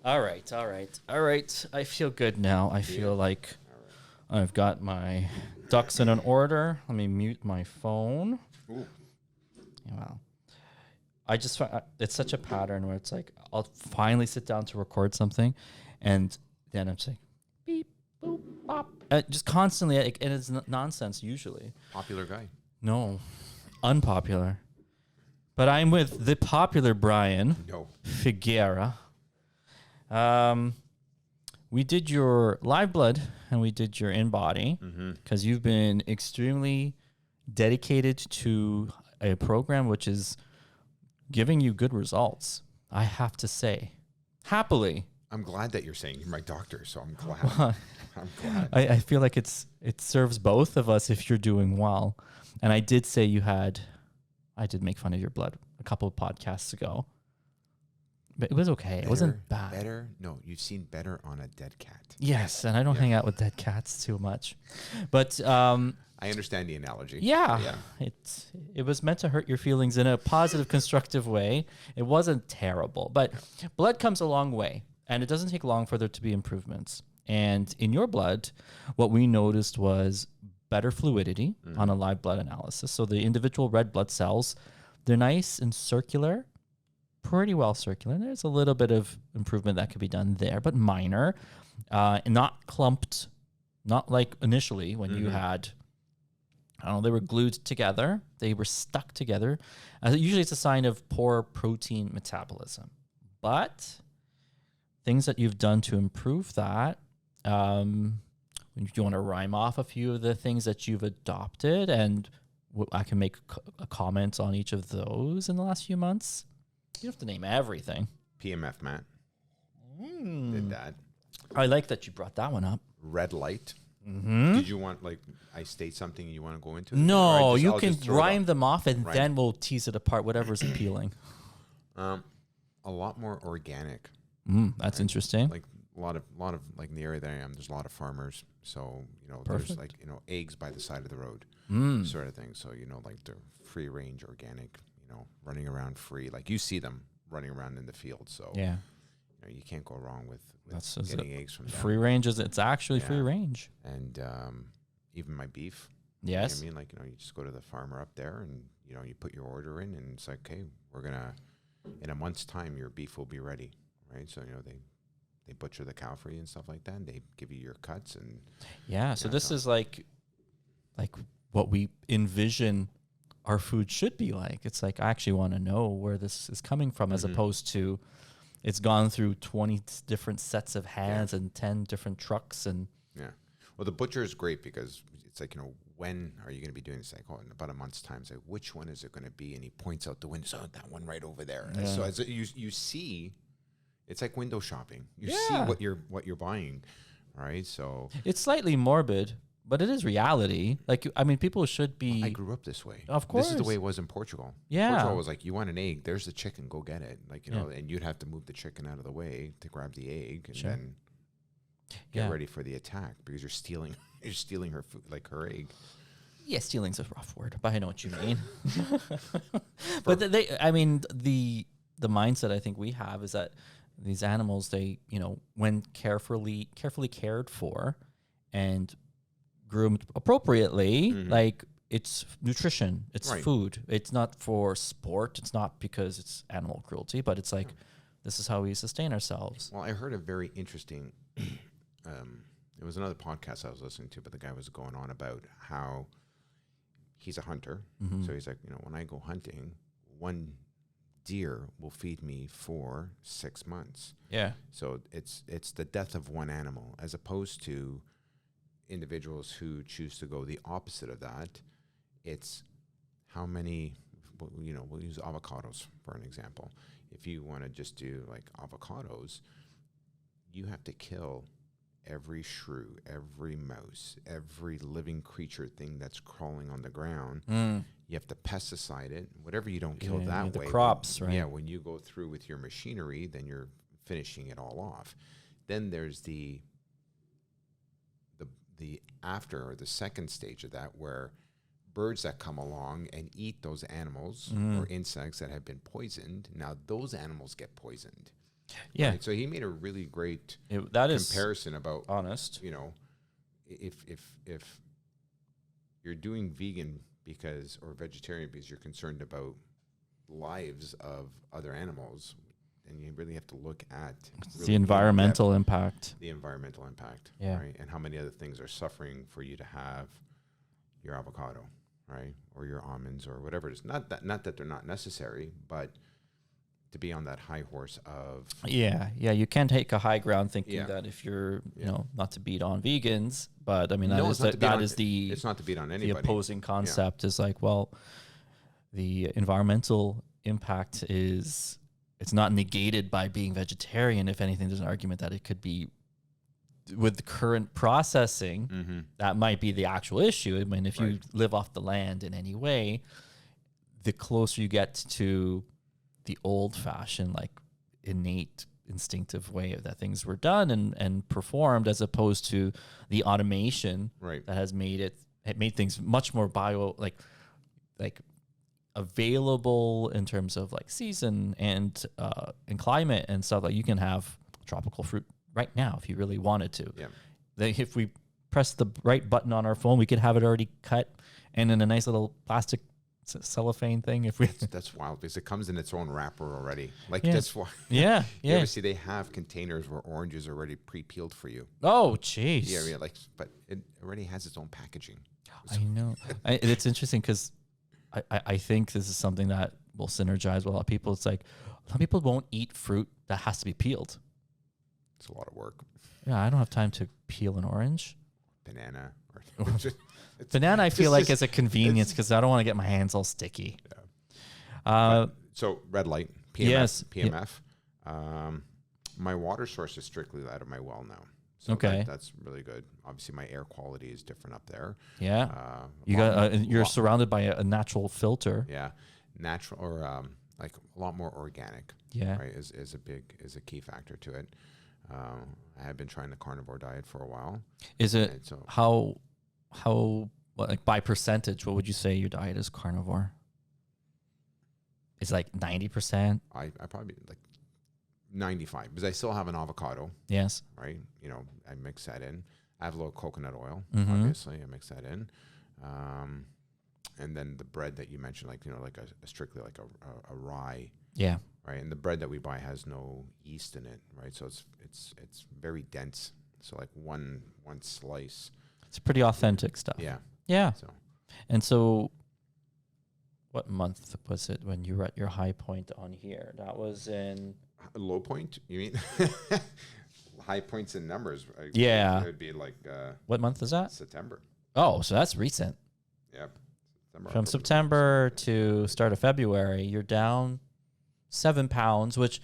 All right, all right, all right. I feel good now. I feel like I've got my ducks in an order. Let me mute my phone. Ooh. Well, I just find it's such a pattern where it's like I'll finally sit down to record something, and then I'm just like beep, boop, bop, just constantly, and it's nonsense usually. Popular guy. No, unpopular. But I'm with the popular Bryan No. Figuera. We did your live blood and we did your in body because you've been extremely dedicated to a program which is giving you good results. I have to say, happily. I'm glad that you're saying you're my doctor, so I'm glad. I'm glad. I feel like it serves both of us if you're doing well. And I did say I did make fun of your blood a couple of podcasts ago. But it was okay. It wasn't bad. Better? No, you've seen better on a dead cat. Yes, and I don't hang out with dead cats too much. But I understand the analogy. yeah, it was meant to hurt your feelings in a positive, constructive way. It wasn't terrible. But blood comes a long way, and it doesn't take long for there to be improvements. And in your blood, what we noticed was better fluidity on a live blood analysis. So the individual red blood cells, they're nice and circular, pretty well circular. There's a little bit of improvement that could be done there, but minor, and not clumped, not like initially when you had, I don't know, they were glued together. They were stuck together. Usually it's a sign of poor protein metabolism. But things that you've done to improve that, if you want to rhyme off a few of the things that you've adopted, and I can make a comment on each of those in the last few months. You don't have to name everything. PMF Matt did that. I like that you brought that one up. Red light. Did you want, like, I state something and you want to go into it? No, I'll you can just throw it rhyme out. them off and Right. then we'll tease it apart, whatever's appealing. A lot more organic. That's interesting. Like a lot of like in the area that I am, there's a lot of farmers. So, there's Perfect. like, eggs by the side of the road sort of thing. So, like the free range organic, running around free. Like you see them running around in the field. So Yeah. you can't go wrong with That's getting eggs from them. free range. It's actually free Yeah. range. And even my beef. Yes. You know what I mean? Like, you just go to the farmer up there and, you put your order in and it's like, okay, we're going to, in a month's time, your beef will be ready, right? So, they butcher the cow for you and stuff like that. And they give you your cuts and. Yeah. So this so- is like what we envision our food should be like. It's like, I actually want to know where this is coming from as opposed to it's gone through 20 different sets of hands and 10 different trucks. And Yeah. Well, the butcher is great because it's like, when are you going to be doing this? Like, in about a month's time. It's like, which one is it going to be? And he points out the window. So that one right over there. And so as you see, it's like window shopping. You see what you're buying, right? So it's slightly morbid, but it is reality. Like, I mean, people should be. I grew up this way. Of course. This is the way it was in Portugal. Yeah. Portugal was like, you want an egg, there's the chicken, go get it. Like, and you'd have to move the chicken out of the way to grab the egg and then get ready for the attack because you're stealing her food, like her egg. Yeah, stealing's a rough word, but I know what you mean. But the mindset I think we have is that these animals, they, when carefully cared for and groomed appropriately, like it's nutrition, it's food. It's not for sport. It's not because it's animal cruelty, but it's like, this is how we sustain ourselves. Well, I heard a very interesting, it was another podcast I was listening to, but the guy was going on about how he's a hunter. So he's like, when I go hunting, one deer will feed me for 6 months. Yeah. So it's the death of one animal as opposed to individuals who choose to go the opposite of that. It's how many, we'll use avocados for an example. If you want to just do like avocados, you have to kill every shrew, every mouse, every living creature thing that's crawling on the ground. You have to pesticide it. Whatever you don't kill that the way. crops, right? Yeah, when you go through with your machinery, then you're finishing it all off. Then there's the after or the second stage of that where birds that come along and eat those animals or insects that have been poisoned. Now those animals get poisoned. Yeah. Right? So he made a really great That is comparison about, honest. you know, if you're doing vegan because or vegetarian because you're concerned about lives of other animals, and you really have to look at really The environmental impact. the environmental impact, Yeah. right? And how many other things are suffering for you to have your avocado, right? Or your almonds or whatever it is. Not that they're not necessary, but to be on that high horse of Yeah, you can take a high ground thinking Yeah. that if you're, Yeah. you know, not to beat on vegans, but I mean No, it's not to beat that on- is the it's not to beat on the anybody. opposing concept is like, well, the environmental impact is it's not negated by being vegetarian. If anything, there's an argument that it could be with the current processing, Mm-hmm. that might be the actual issue. I mean, if you Right. live off the land in any way, the closer you get to the old fashioned, like innate instinctive way that things were done and performed, as opposed to the automation Right. that has made things much more like available in terms of like season and climate and stuff. Like you can have tropical fruit right now if you really wanted to. Yeah. If we press the right button on our phone, we could have it already cut and in a nice little plastic cellophane thing. If we That's wild because it comes in its own wrapper already. Like Yeah. that's why. yeah You ever see they have containers where oranges are already pre-peeled for you? Oh, jeez. Yeah, like, but it already has its own packaging. I know. It's interesting because I think this is something that will synergize with a lot of people. It's like a lot of people won't eat fruit that has to be peeled. It's a lot of work. Yeah, I don't have time to peel an orange. Banana. Banana, I feel it's like just- is a convenience because I don't want to get my hands all sticky. So red light, PMF, Yes. PMF. My water source is strictly out of my well now. So Okay. that's really good. Obviously, my air quality is different up there. Yeah, you're surrounded by a natural filter. Yeah, natural or like a lot more organic. Yeah. Right, is a key factor to it. I have been trying the carnivore diet for a while. Is it And so how like by percentage? What would you say your diet is carnivore? It's like 90%. I probably like 95 because I still have an avocado, Yes. right? You know, I mix that in. I have a little coconut oil, Mhm. obviously. I mix that in. And then the bread that you mentioned, like, you know, like a strictly like a rye, Yeah. right? And the bread that we buy has no yeast in it, right? So it's very dense. So like one slice. It's pretty authentic stuff. Yeah. Yeah. So And so what month was it when you were at your high point on here? That was in low point, you mean? High points in numbers. Yeah. It would be like what month is that? September. Oh, so that's recent. Yep. From October, September to start of February, you're down 7 pounds, which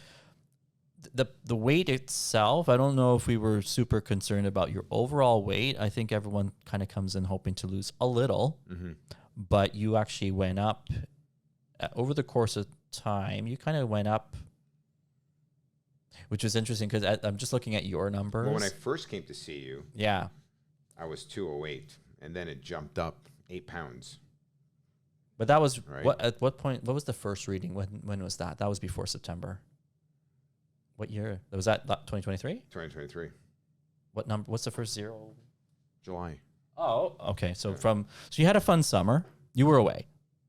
the weight itself, I don't know if we were super concerned about your overall weight. I think everyone kind of comes in hoping to lose a little, Mm-hmm. but you actually went up over the course of time. You kind of went up, which was interesting because I'm just looking at your numbers. Well, when I first came to see you, yeah. I was 208, and then it jumped up 8 pounds. But that was Right. at what point? What was the first reading? When was that? That was before September. What year? Was that 2023? 2023, What number? What's the first zero? July. Oh, okay. So Yeah. so you had a fun summer. You were away.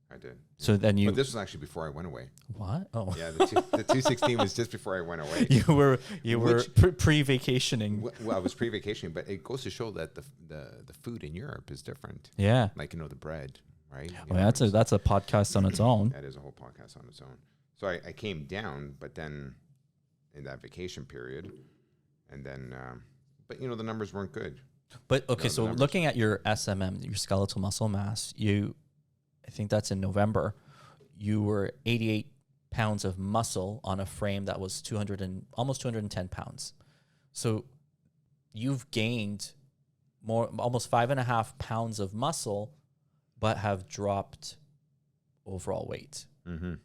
I did. So then you But this was actually before I went away. what? Oh, Yeah, the 216 was just before I went away. you were Which- pre-vacationing. Well, I was pre-vacationing, but it goes to show that the food in Europe is different. Yeah. Like, you know, the bread, right? You Well, know, that's a podcast on its own. that is a whole podcast on its own. So I came down, but then in that vacation period, and then, but you know, the numbers weren't good. But okay, the so numbers. looking at your SMM, your skeletal muscle mass, I think that's in November. You were 88 pounds of muscle on a frame that was almost 210 pounds. So you've gained almost 5.5 pounds of muscle, but have dropped overall weight. Mm-hmm.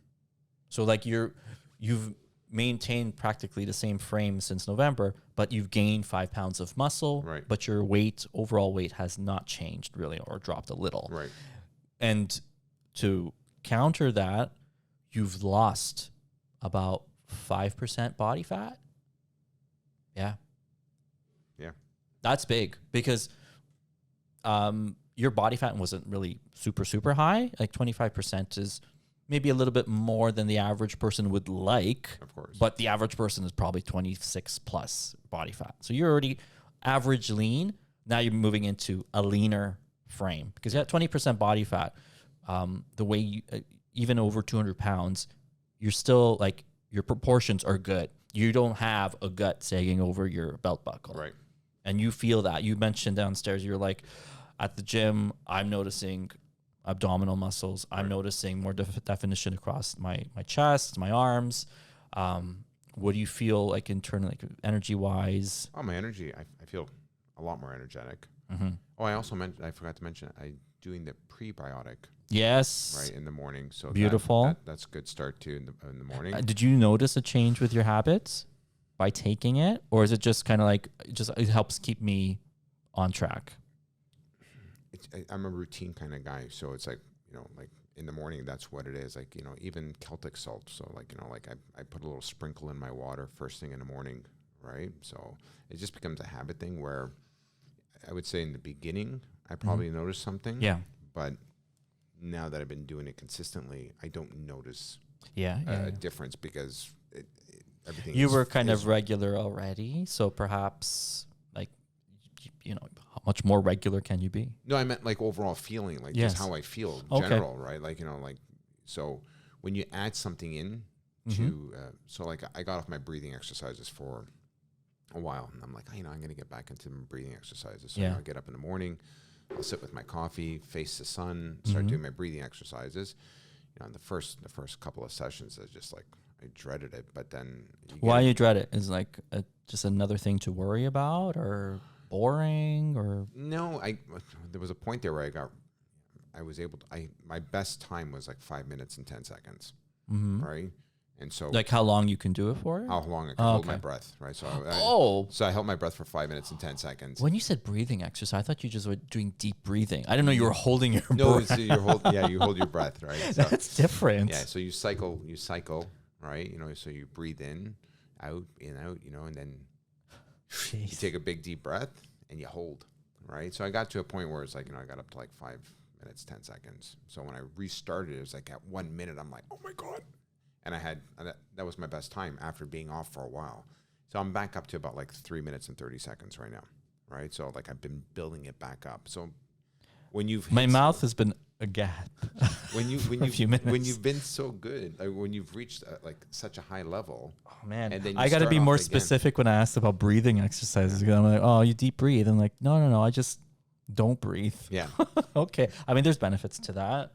So like you've maintained practically the same frame since November, but you've gained 5 pounds of muscle, Right. but your overall weight has not changed really or dropped a little. Right. And to counter that, you've lost about 5% body fat. Yeah. Yeah. That's big because your body fat wasn't really super high. Like 25% is maybe a little bit more than the average person would like. Of course. But the average person is probably 26 plus body fat. So you're already average lean. Now you're moving into a leaner frame because you have 20% body fat. The way you, even over 200 pounds, you're still like, your proportions are good. You don't have a gut sagging over your belt buckle. Right. And you feel that. You mentioned downstairs, you're like, at the gym, I'm noticing abdominal muscles. I'm noticing more definition across my chest, my arms. What do you feel like internally, like energy-wise? Oh, my energy, I feel a lot more energetic. Mm-hmm. Oh, I forgot to mention, I'm doing the prebiotic Yes. right in the morning. So Beautiful. That's a good start too in the morning. Did you notice a change with your habits by taking it? Or is it just kind of like, it helps keep me on track? I'm a routine kind of guy. So it's like, like in the morning, that's what it is. Like, even Celtic salt. So like, like I put a little sprinkle in my water first thing in the morning. Right. So it just becomes a habit thing where I would say in the beginning, I probably noticed something. Yeah. But now that I've been doing it consistently, I don't notice a difference because everything. You were kind of regular already, so perhaps like, how much more regular can you be? No, I meant like overall feeling, like Yes. just how I feel Okay. general, right? Like, like, so when you add something in to, so like I got off my breathing exercises for a while and I'm like, I'm going to get back into breathing exercises. So I get up in the morning, I'll sit with my coffee, face the sun, start doing my breathing exercises. The first couple of sessions, I just like, I dreaded it, but then. Why you dread it? Is like just another thing to worry about, or boring, or? No, there was a point there where I was able to, my best time was like 5 minutes and 10 seconds. Right. And so Like how long you can do it for? how long I could hold my breath. Right. So so I held my breath for 5 minutes and 10 seconds. When you said breathing exercise, I thought you just were doing deep breathing. I didn't know you were holding your breath. No, so you hold your breath. Right. So, that's different. Yeah. So you cycle, right. So you breathe in, out, and then you take a big deep breath and you hold. Right. So I got to a point where it's like, I got up to like 5 minutes, 10 seconds. So when I restarted, it was like at 1 minute, I'm like, oh my God. And that was my best time after being off for a while. So I'm back up to about like 3 minutes and 30 seconds right now. Right. So like I've been building it back up. So when my mouth has been agape. When you've been so good, like when you've reached like such a high level. Oh man. And then I got to be more specific when I asked about breathing exercises. I'm like, oh, you deep breathe. I'm like, no. I just don't breathe. Yeah. Okay. I mean, there's benefits to that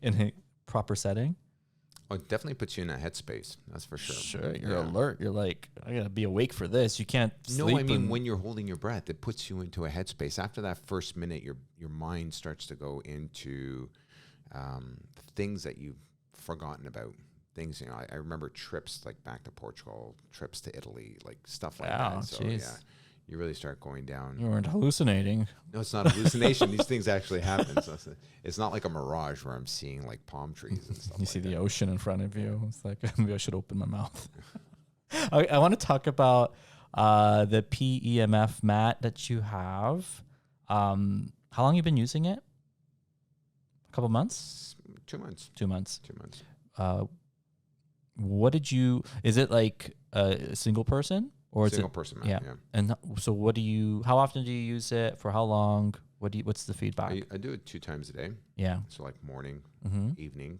in a proper setting. Oh, it definitely puts you in that headspace. That's for sure. Sure, you're alert. You're like, I gotta be awake for this. You can't sleep. No, I mean when you're holding your breath, it puts you into a headspace. After that first minute, your mind starts to go into things that you've forgotten about. Things, I remember trips like back to Portugal, trips to Italy, like stuff like that. So geez. You really start going down. You weren't hallucinating. No, it's not a hallucination. These things actually happen. So it's not like a mirage where I'm seeing like palm trees and stuff. You see the ocean in front of you. It's like, maybe I should open my mouth. I want to talk about the PEMF mat that you have. How long have you been using it? A couple months? 2 months. 2 months. 2 months. Is it like a single person? Or Single person mat, yeah. And so how often do you use it? For how long? What's the feedback? I do it 2 times a day. Yeah. So like morning, evening.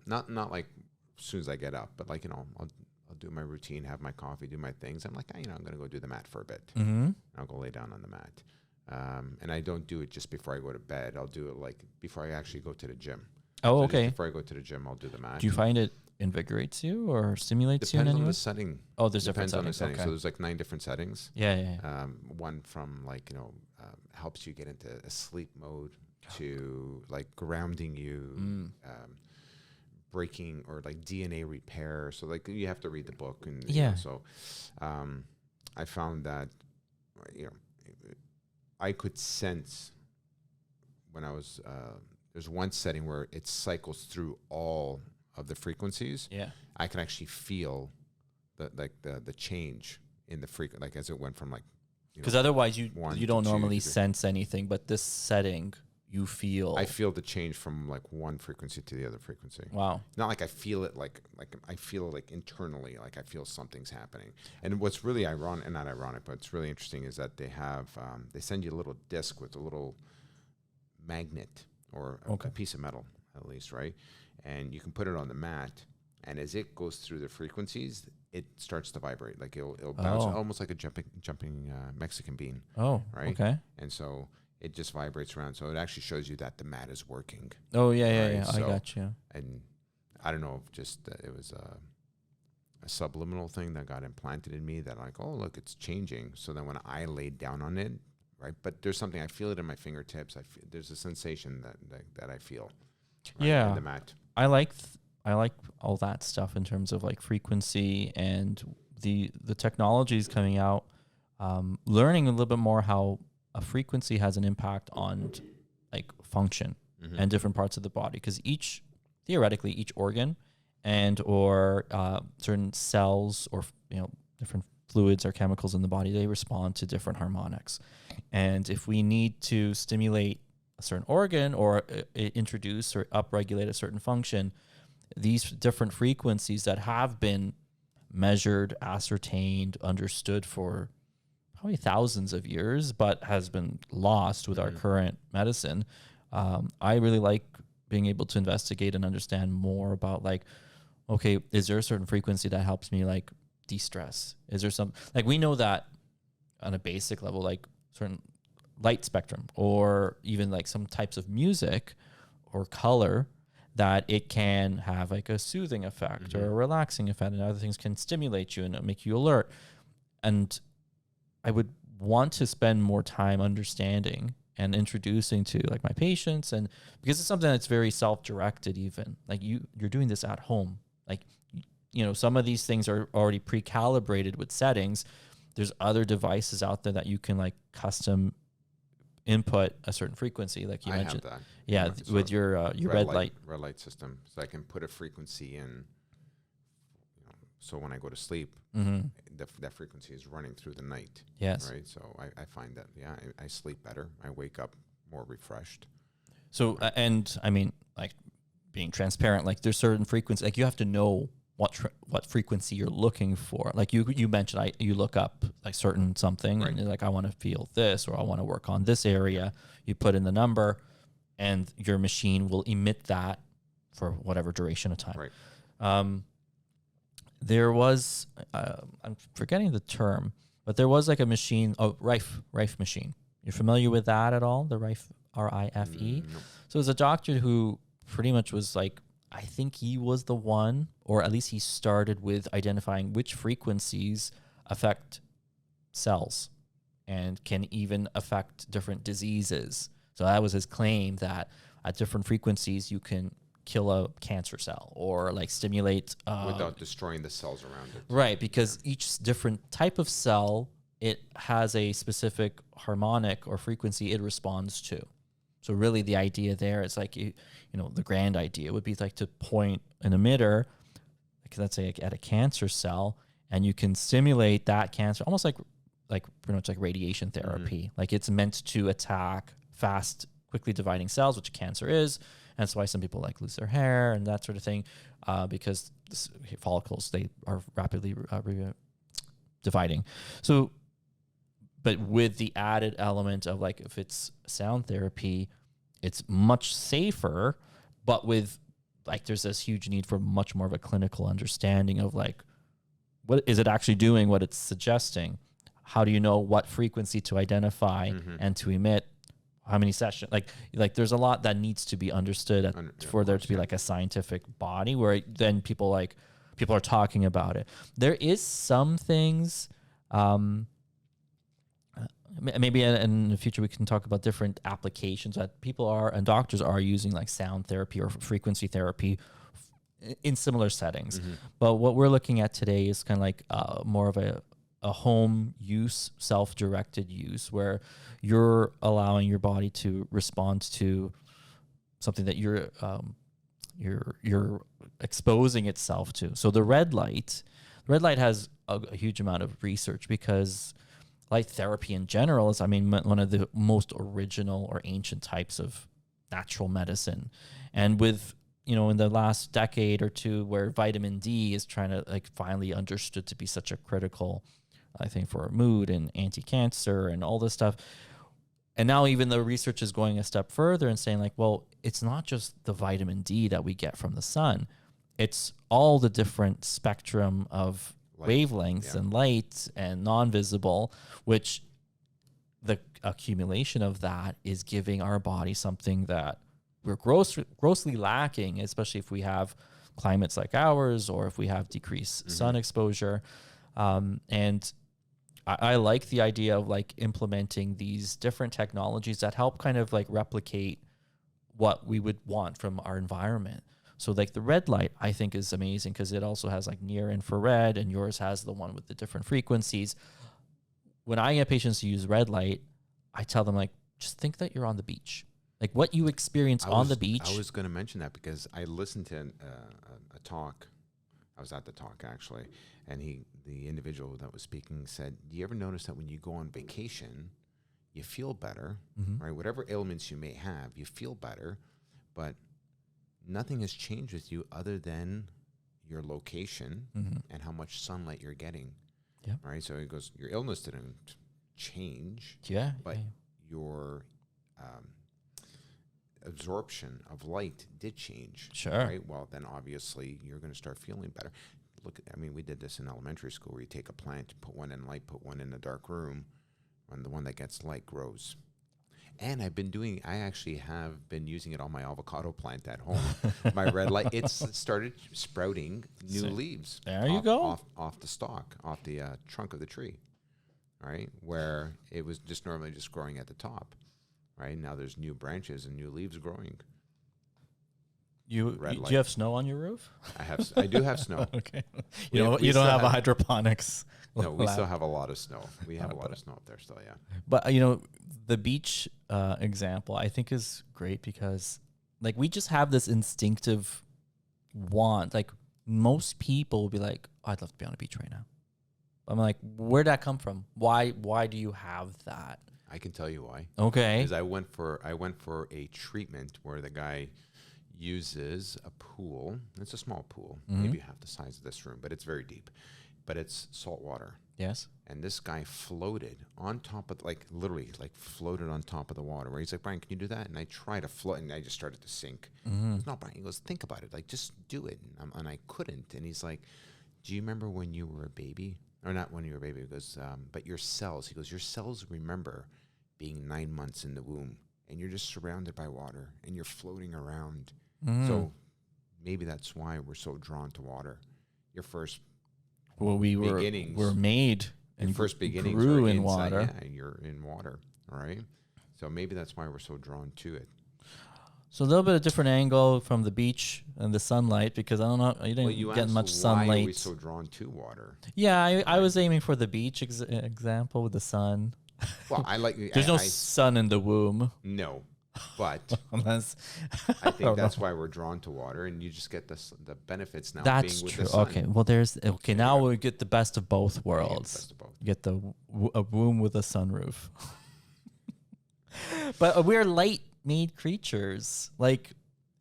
Not like as soon as I get up, but like, I'll do my routine, have my coffee, do my things. I'm like, I'm going to go do the mat for a bit. I'll go lay down on the mat. And I don't do it just before I go to bed. I'll do it like before I actually go to the gym. Oh, so okay. Before I go to the gym, I'll do the mat. Do you find it invigorates you or stimulates you in any way? Depends on the setting. Oh, there's different Depends on the setting. Okay. So there's like 9 different settings. Yeah. One from like, helps you get into a sleep mode to like grounding you, breaking or like DNA repair. So like you have to read the book. And so I found that, I could sense when I was, there's one setting where it cycles through all of the frequencies. Yeah. I can actually feel the change in the frequency, like as it went from like, Because otherwise you 1 you to don't 2 normally to 3. sense anything, but this setting you feel. I feel the change from like one frequency to the other frequency. Wow. Not like I feel it like I feel like internally, like I feel something's happening. And what's really ironic, and not ironic, but it's really interesting is that they have, they send you a little disc with a little magnet or a piece of metal at least, right? And you can put it on the mat, and as it goes through the frequencies, it starts to vibrate. Like it'll bounce almost like a jumping Mexican bean. Oh, right. Okay. And so it just vibrates around. So it actually shows you that the mat is working. Oh yeah, Right, yeah. so- I got you. And I don't know if just it was a subliminal thing that got implanted in me that like, oh, look, it's changing. So then when I laid down on it, right, but there's something, I feel it in my fingertips. There's a sensation that I feel. Right, Yeah. in the mat. I like all that stuff in terms of like frequency and the technologies coming out. Learning a little bit more how a frequency has an impact on like function and different parts of the body, because theoretically each organ and or certain cells or different fluids or chemicals in the body, they respond to different harmonics. And if we need to stimulate a certain organ or introduce or upregulate a certain function, these different frequencies that have been measured, ascertained, understood for probably thousands of years, but has been lost with our current medicine. I really like being able to investigate and understand more about like, okay, is there a certain frequency that helps me like de-stress? Is there some, like, we know that on a basic level, like certain light spectrum or even like some types of music or color, that it can have like a soothing effect or a relaxing effect, and other things can stimulate you and make you alert. And I would want to spend more time understanding and introducing to like my patients, and because it's something that's very self-directed, even like you're doing this at home. Like, some of these things are already pre-calibrated with settings. There's other devices out there that you can like custom input a certain frequency, like you mentioned. I have that. Yeah, with your red light. Red light system. So I can put a frequency in. So when I go to sleep, that frequency is running through the night. Yes. Right. So I find that, I sleep better. I wake up more refreshed. So, and I mean, like being transparent, like there's certain frequencies, like you have to know what frequency you're looking for. Like you mentioned, you look up like certain something, Right. and you're like, I want to feel this, or I want to work on this area. You put in the number, and your machine will emit that for whatever duration of time. Right. There was, I'm forgetting the term, but there was like a machine, Rife machine. You're familiar with that at all? The Rife, RIFE? No. So it was a doctor who pretty much was like, I think he was the one, or at least he started with identifying which frequencies affect cells and can even affect different diseases. So that was his claim, that at different frequencies you can kill a cancer cell or like stimulate Without destroying the cells around it. right, because each different type of cell, it has a specific harmonic or frequency it responds to. So really the idea there is like, the grand idea would be like to point an emitter, like let's say at a cancer cell, and you can stimulate that cancer almost like pretty much like radiation therapy. Like it's meant to attack fast, quickly dividing cells, which cancer is. And that's why some people like lose their hair and that sort of thing, because follicles, they are rapidly dividing. So, but with the added element of like, if it's sound therapy, it's much safer, but with like, there's this huge need for much more of a clinical understanding of like, what is it actually doing, what it's suggesting? How do you know what frequency to identify and to emit? How many sessions? Like there's a lot that needs to be understood for there to be like a scientific body where then people are talking about it. There is some things, maybe in the future we can talk about different applications that people are and doctors are using, like sound therapy or frequency therapy in similar settings. But what we're looking at today is kind of like more of a home use, self-directed use, where you're allowing your body to respond to something that you're exposing itself to. So the red light red light has a huge amount of research because light therapy in general is, I mean, one of the most original or ancient types of natural medicine. And with, you know, in the last decade or two where vitamin D is trying to like finally understood to be such a critical, I think, for mood and anti-cancer and all this stuff. And now even the research is going a step further and saying like, well, it's not just the vitamin D that we get from the sun. It's all the different spectrum of wavelengths and light and non-visible, which the accumulation of that is giving our body something that we're grossly lacking, especially if we have climates like ours or if we have decreased sun exposure. And I like the idea of like implementing these different technologies that help kind of like replicate what we would want from our environment. So like the red light, I think, is amazing because it also has like near infrared, and yours has the one with the different frequencies. When I get patients to use red light, I tell them like, just think that you're on the beach. Like what you experience on the beach. I was going to mention that because I listened to a talk. I was at the talk actually, and the individual that was speaking said, "Do you ever notice that when you go on vacation, you feel better, right? Whatever ailments you may have, you feel better, but nothing has changed with you other than your location and how much sunlight you're getting." Yeah. Right. So he goes, your illness didn't change. Yeah. But your absorption of light did change. Sure. Right. Well, then obviously you're going to start feeling better. Look, I mean, we did this in elementary school where you take a plant, put one in light, put one in a dark room, and the one that gets light grows. And I actually have been using it on my avocado plant at home. My red light, it's started sprouting new leaves. There you go. Off the stalk, off the trunk of the tree, right? Where it was just normally just growing at the top, right? Now there's new branches and new leaves growing. Do you have snow on your roof? I do have snow. Okay. You don't have a hydroponics. No, we still have a lot of snow. We have a lot of snow up there still, yeah. But, the beach example, I think, is great because, like, we just have this instinctive want. Like, most people will be like, oh, I'd love to be on a beach right now. I'm like, where'd that come from? Why do you have that? I can tell you why. Okay. Because I went for a treatment where the guy uses a pool. It's a small pool, maybe half the size of this room, but it's very deep. But it's salt water. Yes. And this guy floated on top of, literally floated on top of the water, where he's like, Bryan, can you do that? And I tried to float, and I just started to sink. No, Bryan. He goes, think about it. Like, just do it. And I couldn't. And he's like, do you remember when you were a baby? Or not when you were a baby. He goes, but your cells. He goes, your cells remember being 9 months in the womb, and you're just surrounded by water, and you're floating around. So maybe that's why we're so drawn to water. Your first beginnings were made and first beginnings grew in inside, water. Yeah, you're in water, all right? So maybe that's why we're so drawn to it. So a little bit of different angle from the beach and the sunlight, because I don't know, you didn't get much sunlight. Why are we so drawn to water? Yeah, I was aiming for the beach example with the sun. Well, I like. There's no sun in the womb. No, but unless I think that's why we're drawn to water, and you just get the benefits now. That's being with true. The sun. Okay, well, now we get the best of both worlds. Best of both. You get a womb with a sunroof. But we're light-made creatures. Like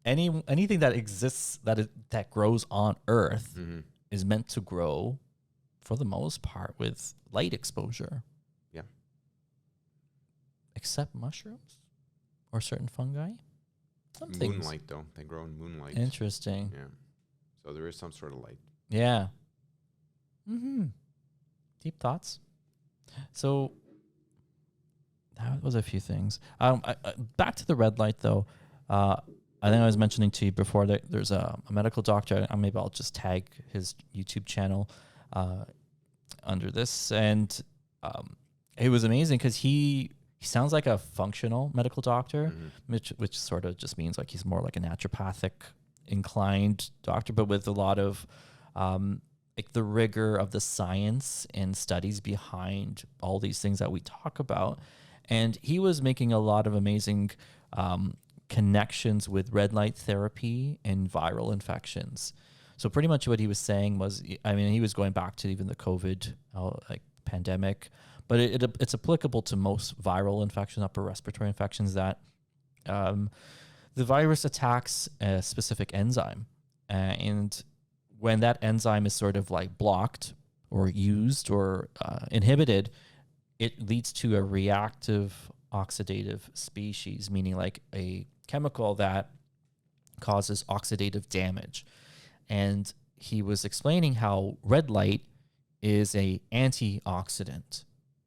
anything that exists that grows on Earth is meant to grow, for the most part, with light exposure. Yeah. Except mushrooms or certain fungi. Some things. Moonlight, though. They grow in moonlight. Interesting. Yeah. So there is some sort of light. Yeah. Deep thoughts. So that was a few things. Back to the red light, though. I think I was mentioning to you before that there's a medical doctor. Maybe I'll just tag his YouTube channel under this. And it was amazing because he sounds like a functional medical doctor, which sort of just means like he's more like a naturopathic inclined doctor, but with a lot of like the rigor of the science and studies behind all these things that we talk about. And he was making a lot of amazing connections with red light therapy and viral infections. So pretty much what he was saying was, I mean, he was going back to even the COVID like pandemic, but it's applicable to most viral infections, upper respiratory infections, that the virus attacks a specific enzyme. And when that enzyme is sort of like blocked or used or inhibited, it leads to a reactive oxidative species, meaning like a chemical that causes oxidative damage. And he was explaining how red light is a antioxidant,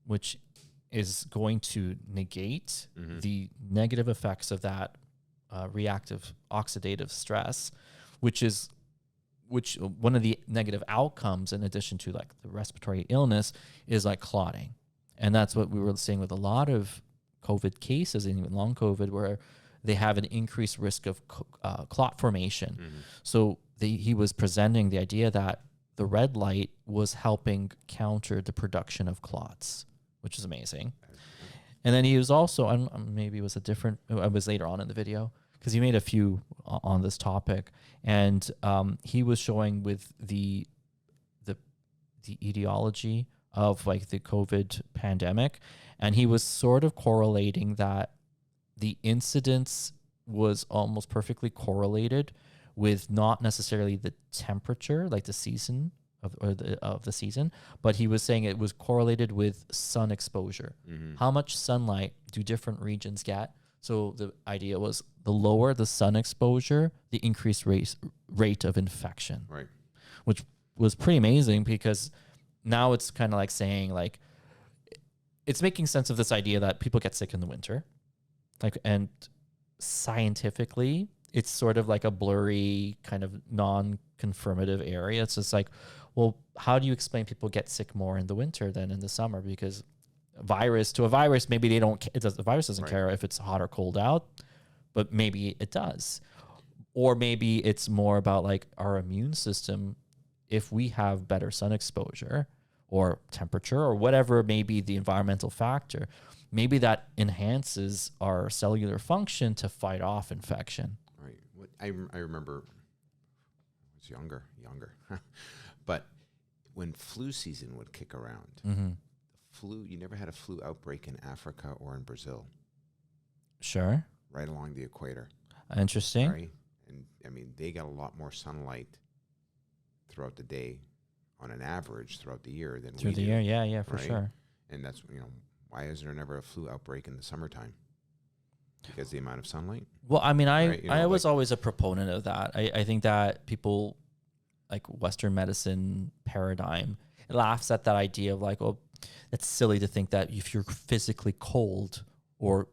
which is going to negate the negative effects of that reactive oxidative stress, which one of the negative outcomes, in addition to like the respiratory illness, is like clotting. And that's what we were seeing with a lot of COVID cases, and even long COVID, where they have an increased risk of clot formation. So he was presenting the idea that the red light was helping counter the production of clots, which is amazing. And then he was also, maybe it was it was later on in the video, because he made a few on this topic, and he was showing with the etiology of like the COVID pandemic, and he was sort of correlating that the incidence was almost perfectly correlated with not necessarily the temperature, like the season of the season, but he was saying it was correlated with sun exposure. How much sunlight do different regions get? So the idea was the lower the sun exposure, the increased rate of infection. Right. Which was pretty amazing, because now it's kind of like saying, like, it's making sense of this idea that people get sick in the winter. Like, and scientifically, it's sort of like a blurry kind of non-confirmative area. It's just like, well, how do you explain people get sick more in the winter than in the summer? Because a virus, maybe they don't, the virus doesn't care if it's hot or cold out, but maybe it does. Or maybe it's more about like our immune system. If we have better sun exposure or temperature or whatever may be the environmental factor, maybe that enhances our cellular function to fight off infection. Right. I remember I was younger, but when flu season would kick around, you never had a flu outbreak in Africa or in Brazil. Sure. Right along the equator. Interesting. Right. And I mean, they got a lot more sunlight throughout the day on an average throughout the year than Through we the do, year, yeah, for right? sure. And that's, why is there never a flu outbreak in the summertime? Because the amount of sunlight? Well, I mean, Right, I was always a proponent of that. I think that people, like Western medicine paradigm, it laughs at that idea of like, oh, it's silly to think that if you're physically cold, or,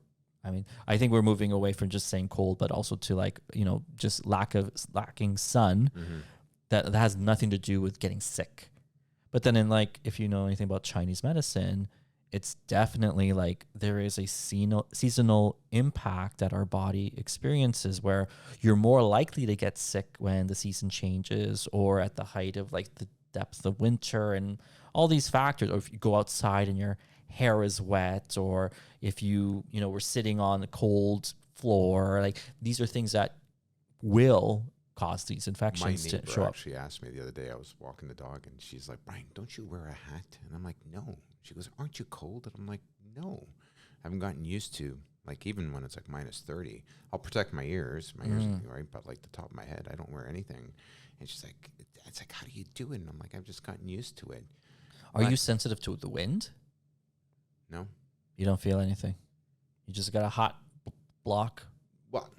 I mean, I think we're moving away from just saying cold, but also to like, just lacking sun, that has nothing to do with getting sick. But then in like, if you know anything about Chinese medicine, it's definitely like there is a seasonal impact that our body experiences, where you're more likely to get sick when the season changes, or at the height of like the depth of winter and all these factors. Or if you go outside and your hair is wet, or if you were sitting on a cold floor, like these are things that will cause these infections to show up. Actually asked me the other day, I was walking the dog, and she's like, "Bryan, don't you wear a hat?" And I'm like, "No." She goes, "Aren't you cold?" And I'm like, "No, I haven't gotten used to, like, even when it's like minus 30, I'll protect my ears, right? But like the top of my head, I don't wear anything." And she's like, "It's like, how do you do it?" And I'm like, "I've just gotten used to it." Are you sensitive to the wind? No. You don't feel anything. You just got a hot block. Well,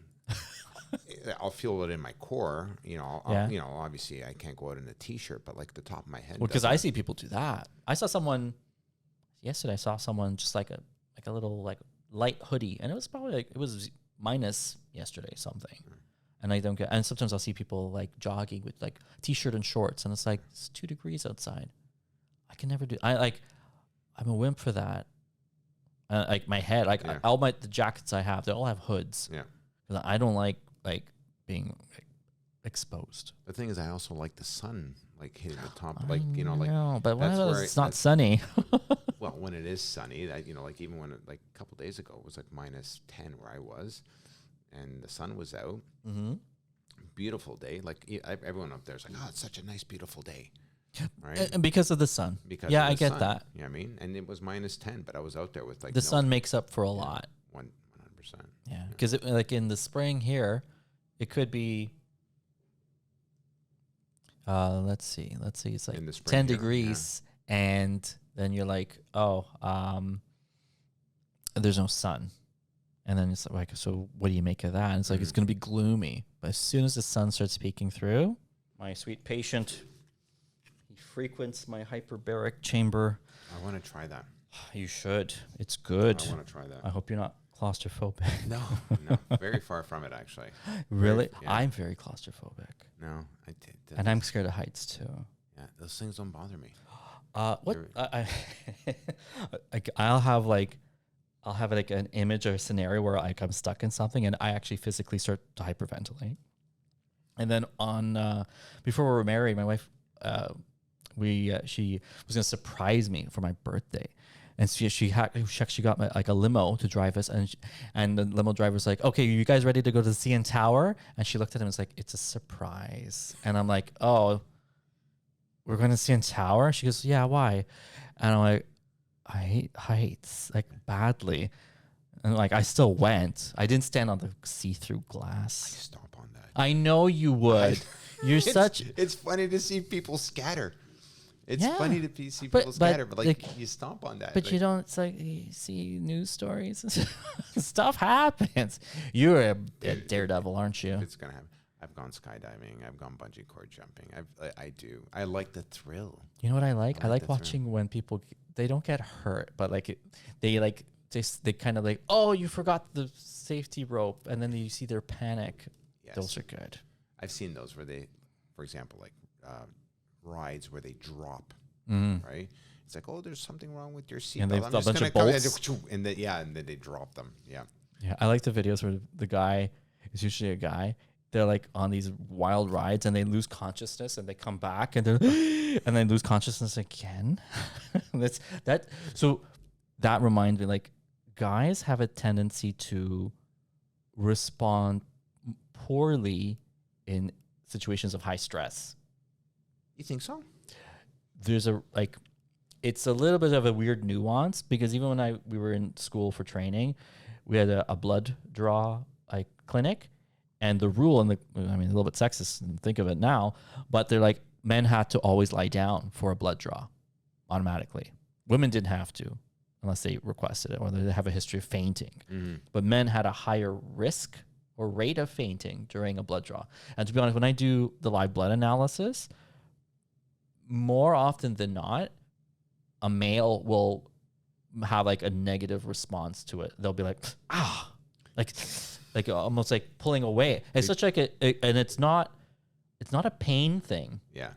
I'll feel it in my core. Obviously I can't go out in a t-shirt, but like the top of my head. Well, because I see people do that. I saw someone yesterday. I saw someone just like a little like light hoodie, and it was probably like it was minus yesterday something. And I don't get. And sometimes I'll see people like jogging with like t-shirt and shorts, and it's like it's 2 degrees outside. I can never do. I'm a wimp for that. Like my head, like all the jackets I have, they all have hoods. Yeah. Because I don't like being exposed. The thing is, I also like the sun, like hitting the top, But that's where it's not sunny. Well, when it is sunny, that like even when like a couple days ago it was like minus 10 where I was, and the sun was out. beautiful day. Like everyone up there is like, oh, it's such a nice, beautiful day. Right. And because of the sun. Because Yeah, of the I get sun. that. You know what I mean? And it was -10, but I was out there with like The sun makes up for a lot. 100%. Yeah, because like in the spring here, it could be. Let's see, it's like In the spring 10 here, degrees, and then you're like, oh, there's no sun, and then it's like, so what do you make of that? And it's like it's gonna be gloomy, but as soon as the sun starts peeking through, my sweet patient, he frequents my hyperbaric chamber. I want to try that. You should. It's good. I want to try that. I hope you're not claustrophobic. No, very far from it actually. Really? Yeah. I'm very claustrophobic. No, I did. And I'm scared of heights too. Yeah, those things don't bother me. What I'll have like an image or a scenario where like I'm stuck in something and I actually physically start to hyperventilate. And then on before we were married, my wife she was gonna surprise me for my birthday. And she actually got like a limo to drive us, and the limo driver was like, "Okay, you guys ready to go to the CN Tower?" And she looked at him and was like, "It's a surprise." And I'm like, "Oh, we're going to CN Tower?" She goes, "Yeah, why?" And I'm like, "I hate heights like badly." And like I still went. I didn't stand on the see-through glass. Stomp on that. I know you would. You're such. It's funny to see people scatter. It's Yeah. funny to see people scatter, but like you stomp on that. But like, you don't. It's like you see news stories. Stuff happens. You're a daredevil, aren't you? It's gonna happen. I've gone skydiving. I've gone bungee cord jumping. I do. I like the thrill. You know what I like? I like the watching when people they don't get hurt, but like they kind of like, oh, you forgot the safety rope, and then you see their panic. Yes. Those are good. I've seen those where they, for example, like rides where they drop. Right. It's like, oh, there's something wrong with your seatbelt. And they've I'm got a just bunch gonna of bolts. and then they drop them. Yeah. Yeah, I like the videos where the guy is usually a guy. They're like on these wild rides and they lose consciousness and they come back and they're and they lose consciousness again. So that reminds me, like, guys have a tendency to respond poorly in situations of high stress. You think so? There's it's a little bit of a weird nuance because even when we were in school for training, we had a blood draw like clinic, and the rule, and a little bit sexist and think of it now, but they're like, men had to always lie down for a blood draw automatically. Women didn't have to unless they requested it or they have a history of fainting. But men had a higher risk or rate of fainting during a blood draw. And to be honest, when I do the live blood analysis, more often than not, a male will have like a negative response to it. They'll be like, like almost like pulling away. It's such like and it's not a pain thing. Yeah.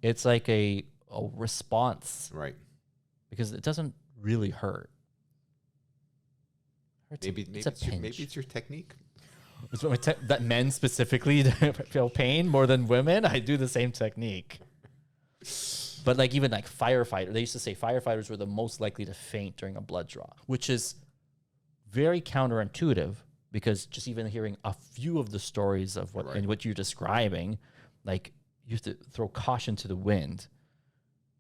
It's like a response. Right. Because it doesn't really hurt. Maybe it's your technique. It's that men specifically feel pain more than women. I do the same technique. But like even like firefighters, they used to say firefighters were the most likely to faint during a blood draw, which is very counterintuitive because just even hearing a few of the stories of what you're describing, like you have to throw caution to the wind.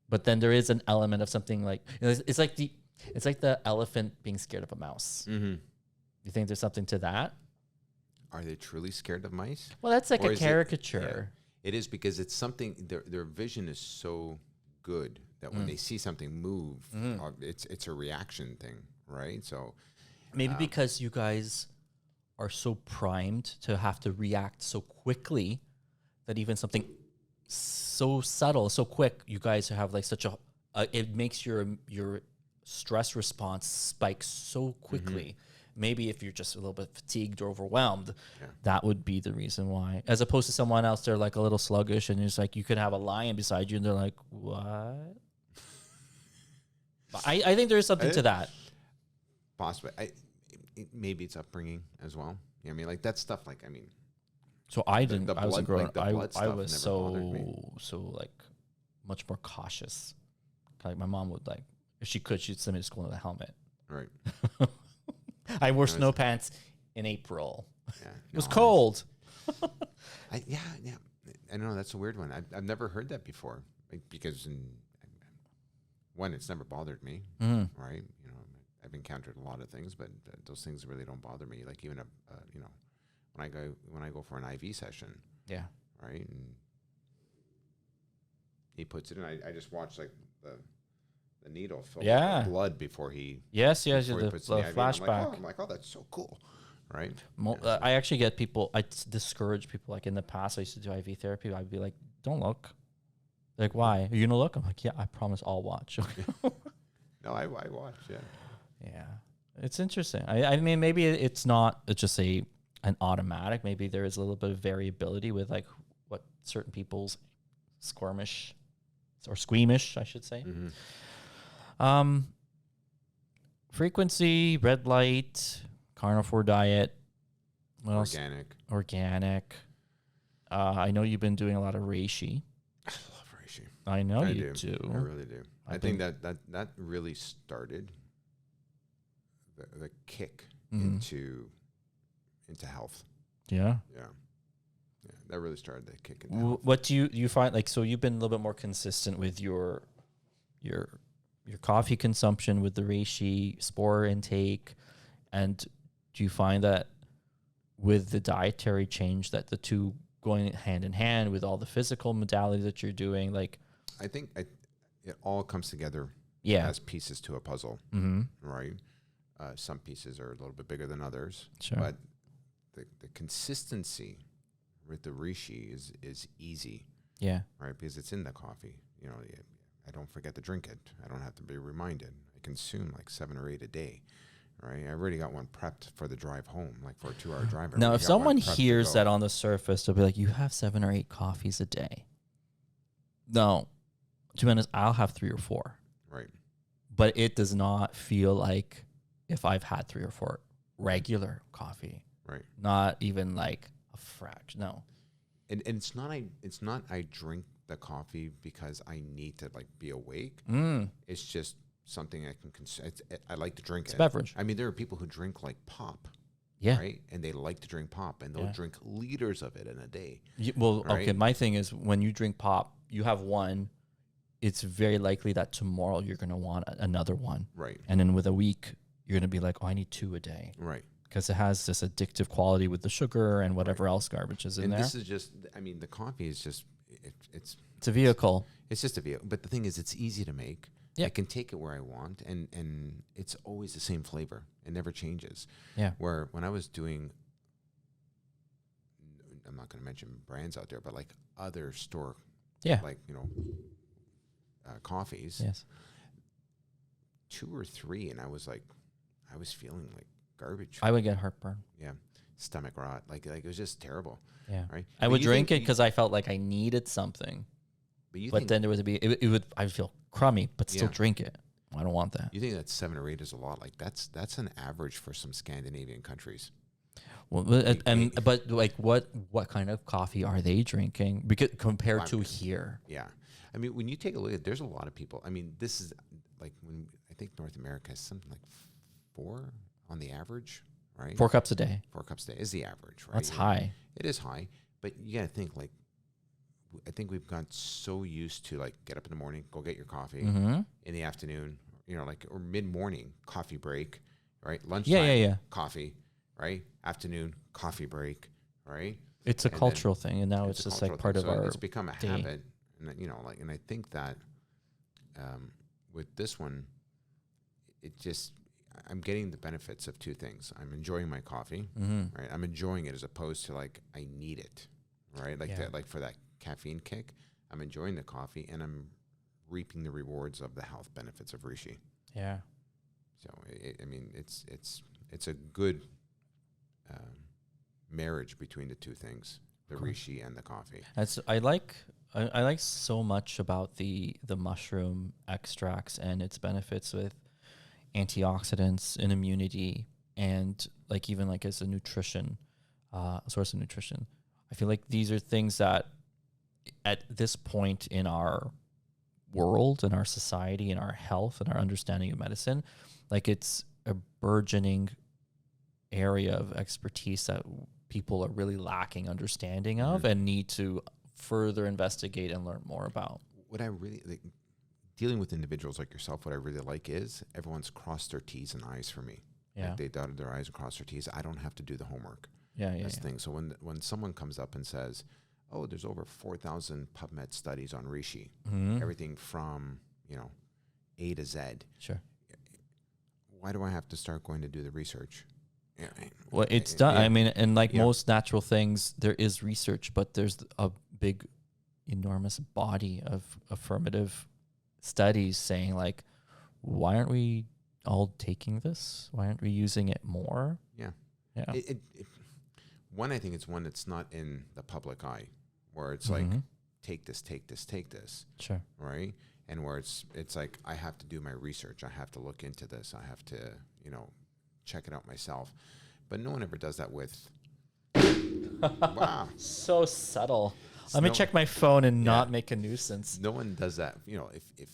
But then there is an element of something like it's like the elephant being scared of a mouse. Mm-hmm. You think there's something to that? Are they truly scared of mice? Well, that's like Or a is caricature. It is because it's something. Their vision is so good that when they see something move, it's a reaction thing, right? So Maybe because you guys are so primed to have to react so quickly that even something so subtle, so quick, you guys have like such it makes your stress response spike so quickly. Maybe if you're just a little bit fatigued or overwhelmed, that would be the reason why. As opposed to someone else, they're like a little sluggish, and it's like you could have a lion beside you, and they're like, "What?" I think there's something to that. Possibly, maybe it's upbringing as well. You know what I mean, like that stuff. Like, I mean, so I didn't. I wasn't growing up. I was so like much more cautious. Like my mom would like, if she could, she'd send me to school with a helmet. Right. I wore snow pants in April. Yeah, It was cold. Yeah, yeah. I know that's a weird one. I've never heard that before, like, because one, it's never bothered me, Mm. right? I've encountered a lot of things, but those things really don't bother me. Like even when I go for an IV session, Yeah. right, and he puts it in, I just watch like the needle fill Yeah. with the blood before he Yes, yes, before the, he puts the in the IV. And flashback. I'm like, oh, that's so cool, right? I actually get people, discourage people. Like in the past, I used to do IV therapy. I'd be like, don't look. Like, why? Are you going to look? I'm like, yeah, I promise I'll watch. No, I watch, yeah. Yeah. It's interesting. I mean, maybe it's not just an automatic. Maybe there is a little bit of variability with like what certain people's squirmish or squeamish, I should say. Mm-hmm. Frequency, red light, carnivore diet. What else? Organic. I know you've been doing a lot of reishi. I love reishi. I know you do. I really do. I think that really started the kick into health. Yeah. Yeah. Yeah. That really started the kick into health. What do you find, like, so you've been a little bit more consistent with your coffee consumption with the reishi spore intake, and do you find that with the dietary change that the two going hand in hand with all the physical modalities that you're doing, like I think it all comes together as pieces to a puzzle, right? Some pieces are a little bit bigger than others, but the consistency with the reishi is easy, right? Because it's in the coffee. I don't forget to drink it. I don't have to be reminded. I consume like 7 or 8 a day, right? I already got one prepped for the drive home, like for a 2-hour drive. Now, if someone hears that on the surface, they'll be like, you have 7 or 8 coffees a day. No, to be honest, I'll have 3 or 4. Right. But it does not feel like if I've had 3 or 4 regular coffee. Right. Not even like a fraction. No. And it's not I drink the coffee because I need to like be awake. It's just something I can consume. I like to drink it. It's a beverage. I mean, there are people who drink like pop. Yeah. Right. And they like to drink pop, and they'll drink liters of it in a day. Right? Okay. My thing is, when you drink pop, you have one. It's very likely that tomorrow you're going to want another one. Right. And then with a week, you're going to be like, oh, I need 2 a day. Right. Because it has this addictive quality with the sugar and whatever else garbage is in there. And this is just, I mean, the coffee is just, it's a vehicle. It's just a vehicle. But the thing is, it's easy to make. Yeah. I can take it where I want, and it's always the same flavor. It never changes. Yeah. Where when I was doing, I'm not going to mention brands out there, but like other store, like, coffees. Yes. 2 or 3, and I was feeling like garbage. I would get heartburn. Yeah. Stomach rot. Like it was just terrible. Yeah. Right. I would drink it because I felt like I needed something. But then there would I'd feel crummy, but still drink it. I don't want that. You think that 7 or 8 is a lot? Like that's an average for some Scandinavian countries. Well, but like what kind of coffee are they drinking? Because compared to here. Yeah. I mean, when you take a look at, there's a lot of people. I mean, this is like when I think North America is something like 4 on the average, right? 4 cups a day. 4 cups a day is the average, right? That's high. It is high, but you got to think like, I think we've got so used to like get up in the morning, go get your coffee, in the afternoon, or mid-morning coffee break, right? Lunchtime, coffee, right? Afternoon coffee break, right? It's a cultural thing, and now it's just like part of our. It's become a habit, and I think that with this one, I'm getting the benefits of 2 things. I'm enjoying my coffee, right? I'm enjoying it as opposed to like I need it, right? Like for that caffeine kick, I'm enjoying the coffee, and I'm reaping the rewards of the health benefits of reishi. Yeah. So it's a good marriage between the 2 things, the reishi and the coffee. I like so much about the mushroom extracts and its benefits with antioxidants and immunity, and like even like as a nutrition source of nutrition. I feel like these are things that at this point in our world, in our society, in our health, and our understanding of medicine, like it's a burgeoning area of expertise that people are really lacking understanding of and need to further investigate and learn more about. What I really like, dealing with individuals like yourself, what I really like is everyone's crossed their T's and I's for me. Yeah. Like they dotted their I's and crossed their T's. I don't have to do the homework. Yeah, yeah, That's yeah. the thing. So when someone comes up and says, oh, there's over 4,000 PubMed studies on reishi, everything from, A to Z. Sure. Why do I have to start going to do the research? Well, it's done. Yeah. I mean, and like Yeah. most natural things, there is research, but there's a big, enormous body of affirmative studies saying like, why aren't we all taking this? Why aren't we using it more? Yeah. Yeah. One, I think it's one that's not in the public eye, where it's like, take this, take this, take this, Sure. right? And where it's like, I have to do my research. I have to look into this. I have to, check it out myself. But no one ever does that with, wow. So subtle. Let me check my phone and not make a nuisance. No one does that. If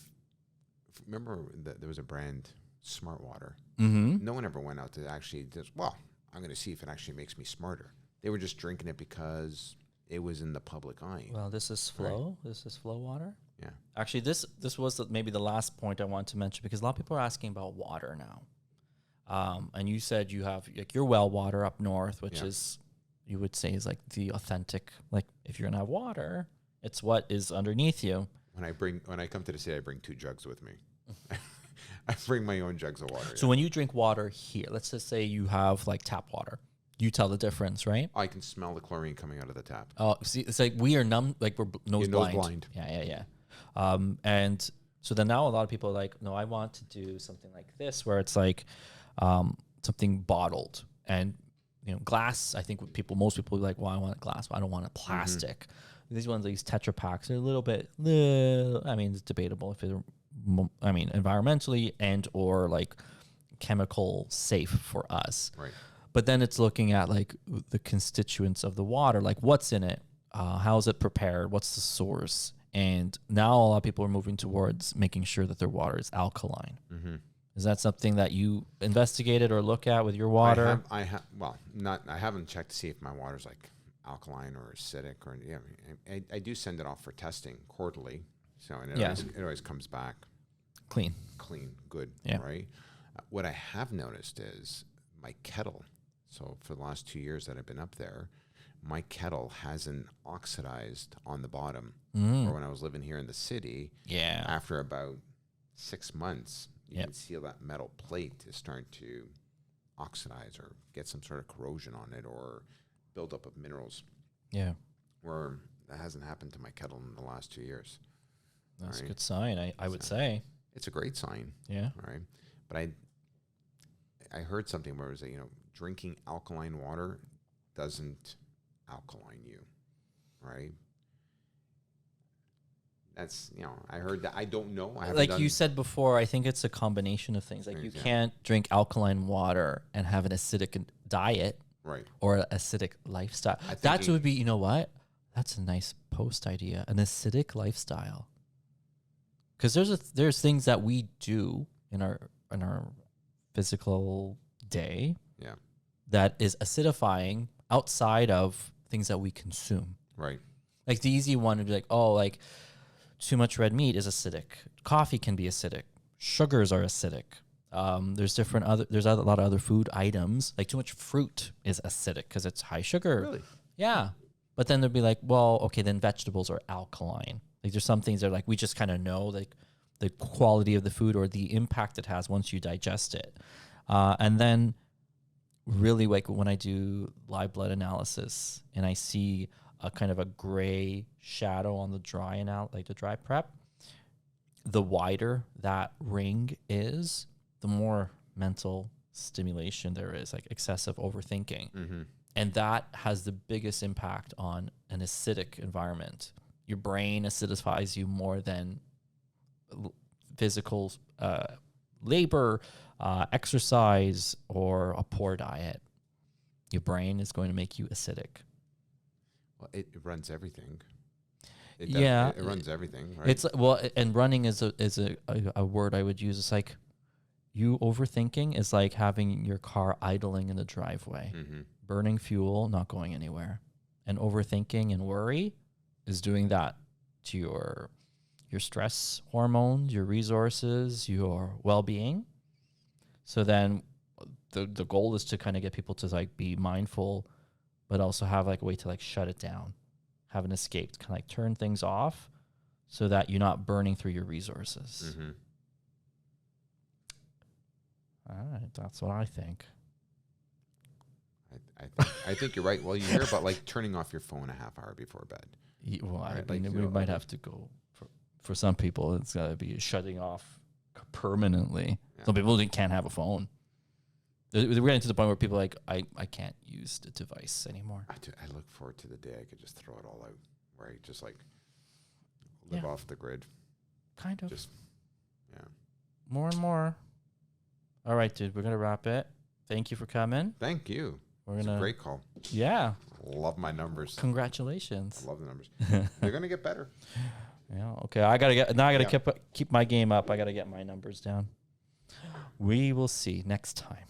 remember that there was a brand, Smart Water. No one ever went out to actually just, I'm going to see if it actually makes me smarter. They were just drinking it because it was in the public eye. Well, this is Flow. Right. This is Flow Water. Yeah. Actually, this was maybe the last point I wanted to mention, because a lot of people are asking about water now. And you said you have like your well water up north, which is, you would say, is like the authentic, like if you're gonna have water, it's what is underneath you. When I come to the city, I bring 2 jugs with me. I bring my own jugs of water. So when you drink water here, let's just say you have like tap water, you tell the difference, right? I can smell the chlorine coming out of the tap. Oh, see, it's like we are numb, like we're nose blind. Yeah. And so then now a lot of people are like, no, I want to do something like this, where it's like something bottled and glass. I think most people are like, well, I want a glass, but I don't want a plastic. These Tetra Packs are a little bit. I mean, it's debatable if it's, environmentally and or like chemical safe for us. Right. But then it's looking at like the constituents of the water, like what's in it, how is it prepared, what's the source, and now a lot of people are moving towards making sure that their water is alkaline. Is that something that you investigated or look at with your water? I haven't checked to see if my water's like alkaline or acidic or I do send it off for testing quarterly. So it always comes back clean, good, right? What I have noticed is my kettle. So for the last 2 years that I've been up there, my kettle hasn't oxidized on the bottom. Or when I was living here in the city, after about 6 months, you can see that metal plate is starting to oxidize or get some sort of corrosion on it or build up of minerals. Yeah. Where that hasn't happened to my kettle in the last 2 years. That's a good sign, I would say. It's a great sign. Yeah. Right. But I heard something where it was that, drinking alkaline water doesn't alkaline you. Right. That's, I heard that. I don't know. Like you said before, I think it's a combination of things. Like you can't drink alkaline water and have an acidic diet, right? Or an acidic lifestyle. That would be, you know what? That's a nice post idea. An acidic lifestyle. Because there's things that we do in our physical day, that is acidifying outside of things that we consume. Right. Like the easy one would be like, too much red meat is acidic. Coffee can be acidic. Sugars are acidic. There's a lot of other food items. Like too much fruit is acidic because it's high sugar. Really? Yeah. But then they'd be like, well, okay, then vegetables are alkaline. Like there's some things that are like we just kind of know like the quality of the food or the impact it has once you digest it. And then really like when I do live blood analysis and I see a kind of a gray shadow on the dry the dry prep, the wider that ring is, the more mental stimulation there is, like excessive overthinking. And that has the biggest impact on an acidic environment. Your brain acidifies you more than physical labor, exercise, or a poor diet. Your brain is going to make you acidic. Well, it runs everything. It runs everything, right? It's and running is a word I would use. It's like You overthinking is like having your car idling in the driveway, burning fuel, not going anywhere. And overthinking and worry is doing that to your stress hormones, your resources, your well-being. So then the goal is to kind of get people to like be mindful, but also have like a way to like shut it down, have an escape, to kind of like turn things off so that you're not burning through your resources. All right, that's what I think. I think you're right. Well, you hear about like turning off your phone a half hour before bed. Well, Right, I mean, like, we might have to go for some people. It's got to be shutting off permanently. Yeah. Some people can't have a phone. We're getting to the point where people are like, I can't use the device anymore. I look forward to the day I could just throw it all out, where I just like live off the grid. Kind of. Just, yeah. More and more. All right, dude, we're going to wrap it. Thank you for coming. Thank you. It's a great call. Yeah. Love my numbers. Congratulations. I love the numbers. They're going to get better. Yeah. Okay. I gotta keep my game up. I gotta get my numbers down. We will see next time.